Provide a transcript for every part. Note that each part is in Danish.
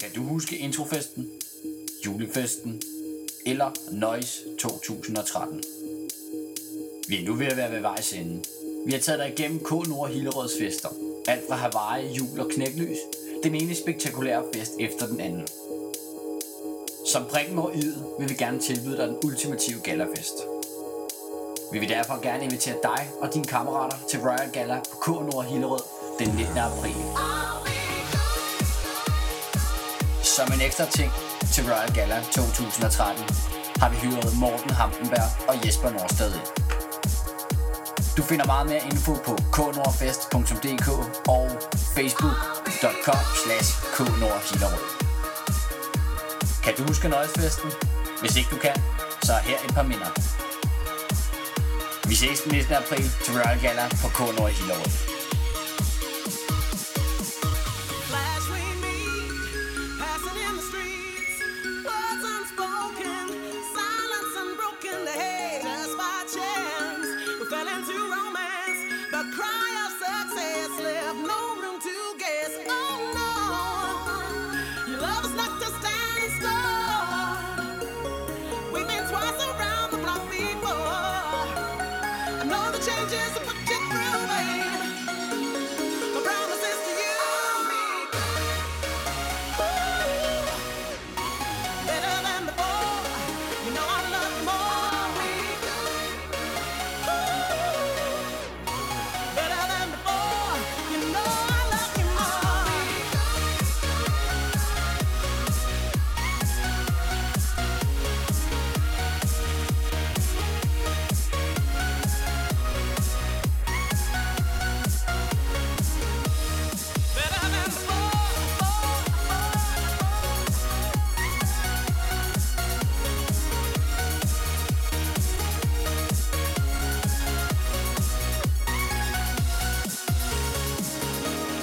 Kan du huske introfesten, julefesten eller Noise 2013? Vi er nu ved at være ved vejs ende. Vi har taget dig igennem K Nord Hillerøds fester. Alt fra Hawaii, jul og knæklys. Den ene spektakulære fest efter den anden. Som prikken over i'et vil vi gerne tilbyde dig den ultimative galafest. Vi vil derfor gerne invitere dig og dine kammerater til Royal Gala på K Nord Hillerød den 19. april. Som en ekstra ting til Royal Gala 2013 har vi hyret Morten Hampenberg og Jesper Nordstad ind. Du finder meget mere info på knordfest.dk og facebook.com/knordhillerød. Kan du huske Nøjesfesten? Hvis ikke du kan, så er her et par minder. Vi ses den 19. april til Royal Gala på K Nord Hillerød.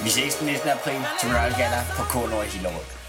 Vi ses den 19. april til Royal Gala på K Nord Hillerød.